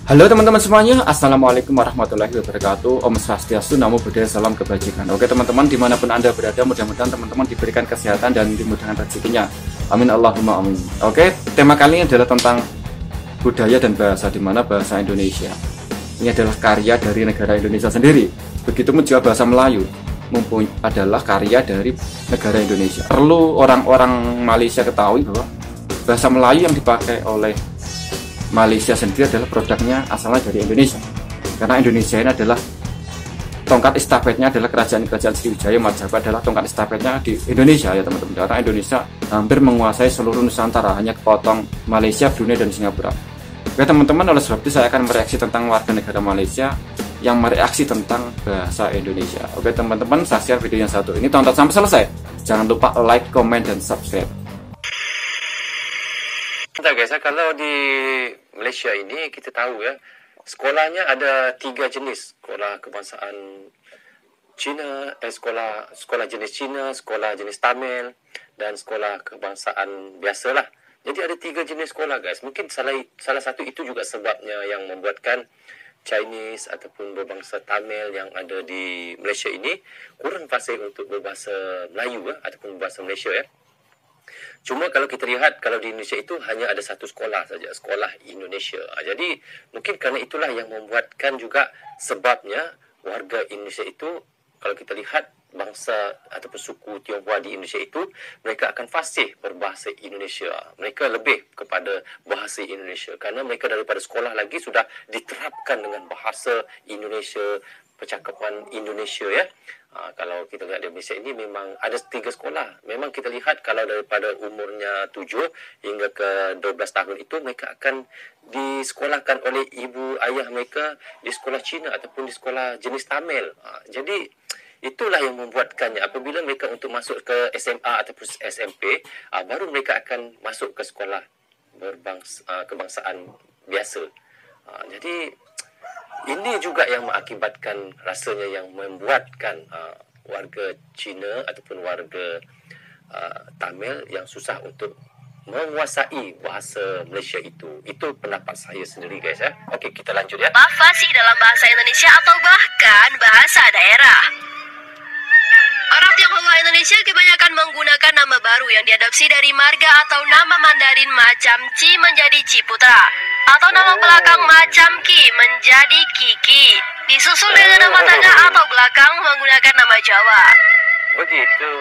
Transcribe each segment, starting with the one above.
Halo teman-teman semuanya, Assalamualaikum warahmatullahi wabarakatuh. Om Swastiastu, Namo Buddhaya, salam kebajikan. Oke teman-teman, dimanapun Anda berada, mudah-mudahan teman-teman diberikan kesehatan dan dimudahkan rezekinya. Amin Allahumma amin. Oke, tema kali ini adalah tentang budaya dan bahasa, di mana bahasa Indonesia ini adalah karya dari negara Indonesia sendiri. Begitupun juga bahasa Melayu adalah karya dari negara Indonesia. Perlu orang-orang Malaysia ketahui bahwa bahasa Melayu yang dipakai oleh Malaysia sendiri adalah produknya asalnya dari Indonesia, karena Indonesia ini adalah tongkat estafetnya, adalah kerajaan Sriwijaya Majapahit adalah tongkat estafetnya di Indonesia ya teman-teman, karena Indonesia hampir menguasai seluruh Nusantara, hanya kepotong Malaysia, Brunei dan Singapura. Oke teman-teman, oleh sebab itu saya akan mereaksi tentang warga negara Malaysia yang mereaksi tentang bahasa Indonesia. Oke teman-teman, saksikan video yang satu ini, tonton sampai selesai. Jangan lupa like, comment, dan subscribe. Guys, kalau di Malaysia ini kita tahu ya, sekolahnya ada 3 jenis. Sekolah kebangsaan Cina, sekolah jenis Cina, sekolah jenis Tamil, dan sekolah kebangsaan biasalah. Jadi ada 3 jenis sekolah guys. Mungkin salah satu itu juga sebabnya yang membuatkan Chinese ataupun berbangsa Tamil yang ada di Malaysia ini kurang fasih untuk berbahasa Melayu ataupun berbahasa Malaysia ya. Cuma kalau kita lihat, kalau di Indonesia itu hanya ada satu sekolah saja, sekolah Indonesia. Jadi mungkin kerana itulah yang membuatkan juga sebabnya warga Indonesia itu, kalau kita lihat bangsa ataupun suku Tionghoa di Indonesia itu, mereka akan fasih berbahasa Indonesia. Mereka lebih kepada bahasa Indonesia kerana mereka daripada sekolah lagi sudah diterapkan dengan bahasa Indonesia, percakapan Indonesia ya. Kalau kita lihat di Malaysia ini memang ada 3 sekolah. Memang kita lihat kalau daripada umurnya 7 hingga ke 12 tahun itu mereka akan disekolahkan oleh ibu ayah mereka di sekolah Cina ataupun di sekolah jenis Tamil. Jadi itulah yang membuatkannya apabila mereka untuk masuk ke SMA ataupun SMP, baru mereka akan masuk ke sekolah kebangsaan biasa. Jadi ini juga yang mengakibatkan rasanya yang membuatkan warga Cina ataupun warga Tamil yang susah untuk menguasai bahasa Malaysia itu. Itu pendapat saya sendiri guys ya. Okey, kita lanjut ya. Fasih dalam bahasa Indonesia atau bahkan bahasa daerah. Orang Tionghoa Indonesia kebanyakan menggunakan nama baru yang diadopsi dari marga atau nama Mandarin macam Ci menjadi Ciputra, atau nama belakang macam Ki menjadi Kiki, disusul dengan nama tengah atau belakang menggunakan nama Jawa. Begitu.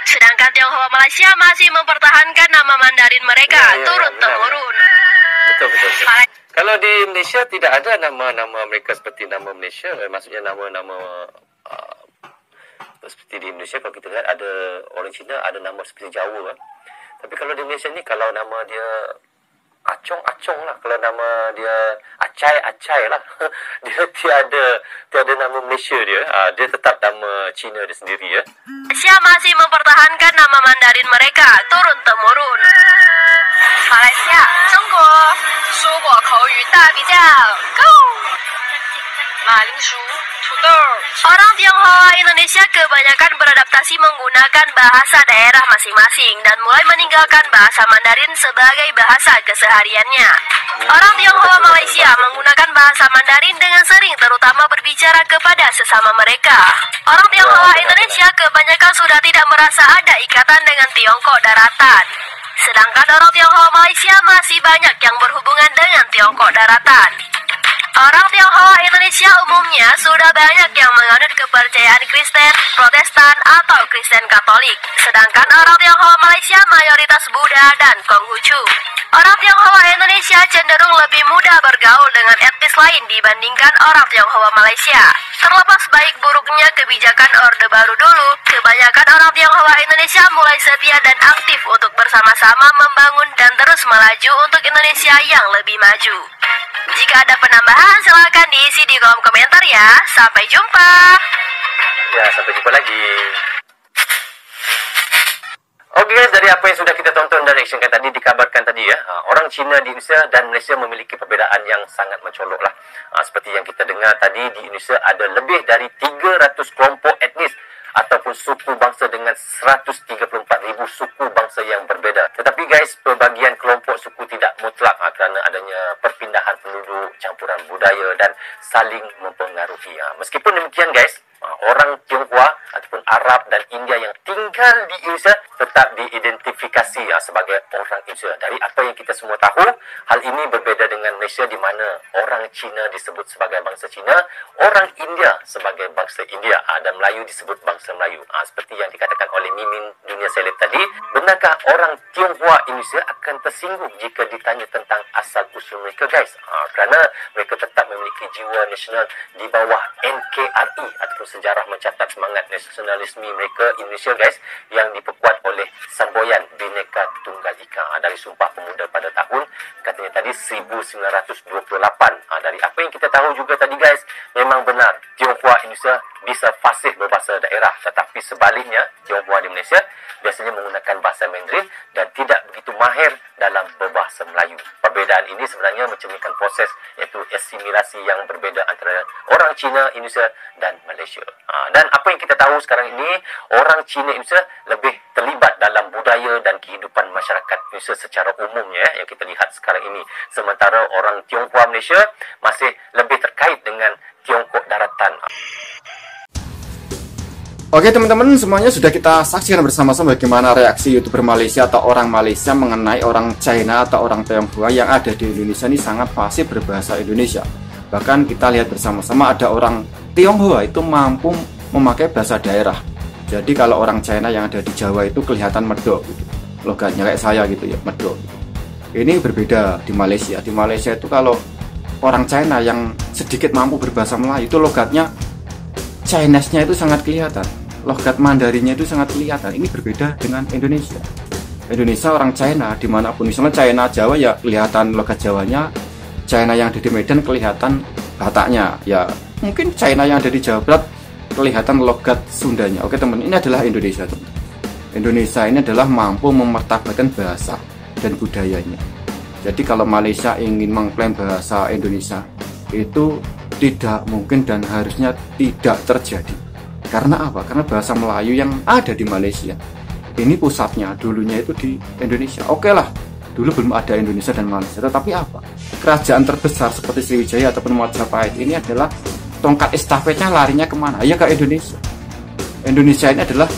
Sedangkan Tionghoa Malaysia masih mempertahankan nama Mandarin mereka turun-temurun. Betul. Kalau di Malaysia tidak ada nama-nama mereka seperti nama Malaysia, maksudnya nama-nama seperti di Indonesia. Kalau kita lihat ada orang Cina ada nama seperti Jawa Tapi kalau di Malaysia ni kalau nama dia Acong lah, kalau nama dia Acai lah. Dia tiada nama Malaysia dia. Dia tetap nama Cina dia sendiri ya. Malaysia masih mempertahankan nama Mandarin mereka turun-temurun. Malaysia, Jongguo, 说过口语大比较 Go! Maling Orang Tionghoa Indonesia kebanyakan beradaptasi menggunakan bahasa daerah masing-masing dan mulai meninggalkan bahasa Mandarin sebagai bahasa kesehariannya. Orang Tionghoa Malaysia menggunakan bahasa Mandarin dengan sering, terutama berbicara kepada sesama mereka. Orang Tionghoa Indonesia kebanyakan sudah tidak merasa ada ikatan dengan Tiongkok daratan. Sedangkan orang Tionghoa Malaysia masih banyak yang berhubungan dengan Tiongkok daratan. Orang Tionghoa Indonesia umumnya sudah banyak yang menganut kepercayaan Kristen, Protestan, atau Kristen Katolik. Sedangkan orang Tionghoa Malaysia mayoritas Buddha dan Konghucu. Orang Tionghoa Indonesia cenderung lebih mudah bergaul dengan etnis lain dibandingkan orang Tionghoa Malaysia. Terlepas baik buruknya kebijakan Orde Baru dulu, kebanyakan orang Tionghoa Indonesia mulai setia dan aktif untuk bersama-sama membangun dan terus melaju untuk Indonesia yang lebih maju. Jika ada penambahan, silakan diisi di kolom komentar ya. Sampai jumpa. Ya, sampai jumpa lagi. Oke guys, dari apa yang sudah kita tonton dan reactionkan tadi, dikabarkan tadi ya, orang Cina di Indonesia dan Malaysia memiliki perbezaan yang sangat mencolok lah. Seperti yang kita dengar tadi, di Indonesia ada lebih dari 300 kelompok etnis ataupun suku bangsa dengan 134,000 suku bangsa yang berbeza. Tetapi guys, perbagian kelompok suku tidak mutlak kerana adanya perpindahan penduduk campuran budaya dan saling mempengaruhi. Meskipun demikian guys, orang Tionghoa ataupun Arab dan India yang tinggal di Indonesia tetap diidentifikasi sebagai orang Indonesia. Dari apa yang kita semua tahu, hal ini berbeza dengan Malaysia di mana orang Cina disebut sebagai bangsa Cina, orang India sebagai bangsa India, dan Melayu disebut bangsa Melayu. Seperti yang dikatakan oleh Mimin Dunia Seleb tadi, benarkah orang Tionghoa Indonesia akan tersinggung jika ditanya tentang asal usul mereka guys? Kerana mereka tetap memiliki jiwa nasional di bawah NKRI ataupun sejarah mencatat semangat nasionalisme mereka Indonesia guys, yang diperkuat oleh semboyan Bhinneka Tunggal Ika dari Sumpah Pemuda pada tahun katanya tadi 1928. Dari apa yang kita tahu juga tadi guys, memang benar Tionghoa Indonesia bisa fasih berbahasa daerah, tetapi sebaliknya Tionghoa di Malaysia biasanya menggunakan bahasa Mandarin dan tidak begitu mahir dalam berbahasa Melayu. Perbezaan ini sebenarnya mencerminkan proses iaitu asimilasi yang berbeza antara orang Cina Indonesia dan Malaysia. Dan apa yang kita tahu sekarang ini, orang Cina Indonesia lebih terlibat dalam budaya dan kehidupan masyarakat Indonesia secara umumnya yang kita lihat sekarang ini. Sementara orang Tionghoa Malaysia masih lebih terkait dengan Tiongkok daratan. Oke teman-teman, semuanya sudah kita saksikan bersama-sama bagaimana reaksi YouTuber Malaysia atau orang Malaysia mengenai orang China atau orang Tionghoa yang ada di Indonesia ini sangat fasih berbahasa Indonesia. Bahkan kita lihat bersama-sama ada orang Tionghoa itu mampu memakai bahasa daerah. Jadi kalau orang China yang ada di Jawa itu kelihatan medok gitu. Logatnya kayak saya gitu ya, medok gitu. Ini berbeda di Malaysia. Di Malaysia itu kalau orang China yang sedikit mampu berbahasa Melayu itu logatnya Chinese-nya itu sangat kelihatan. Logat Mandarinnya itu sangat kelihatan. Ini berbeda dengan Indonesia. Indonesia orang China dimanapun, misalnya China Jawa ya kelihatan logat Jawanya, China yang ada di Medan kelihatan Bataknya, ya mungkin China yang ada di Jawa Barat kelihatan logat Sundanya. Oke teman, ini adalah Indonesia teman. Indonesia ini adalah mampu memartabatkan bahasa dan budayanya. Jadi kalau Malaysia ingin mengklaim bahasa Indonesia itu tidak mungkin dan harusnya tidak terjadi. Karena apa? Karena bahasa Melayu yang ada di Malaysia ini pusatnya dulunya itu di Indonesia. Oke lah, dulu belum ada Indonesia dan Malaysia. Tetapi apa? Kerajaan terbesar seperti Sriwijaya ataupun Majapahit ini adalah tongkat estafetnya larinya kemana? Ya ke Indonesia. Indonesia ini adalah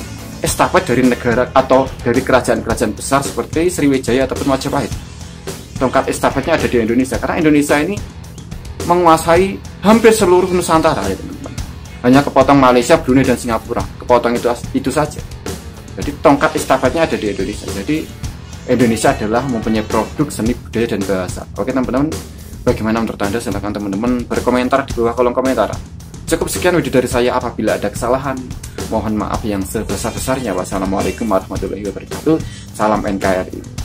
estafet dari negara atau dari kerajaan-kerajaan besar seperti Sriwijaya ataupun Majapahit. Tongkat estafetnya ada di Indonesia karena Indonesia ini menguasai hampir seluruh Nusantara ya teman-teman. Hanya kepotong Malaysia, Brunei dan Singapura. Kepotong itu saja. Jadi tongkat estafetnya ada di Indonesia. Jadi Indonesia adalah mempunyai produk seni budaya dan bahasa. Oke teman-teman, bagaimana menurut Anda? Silakan teman-teman berkomentar di bawah kolom komentar. Cukup sekian video dari saya. Apabila ada kesalahan, mohon maaf yang sebesar-besarnya. Wassalamualaikum warahmatullahi wabarakatuh. Salam NKRI.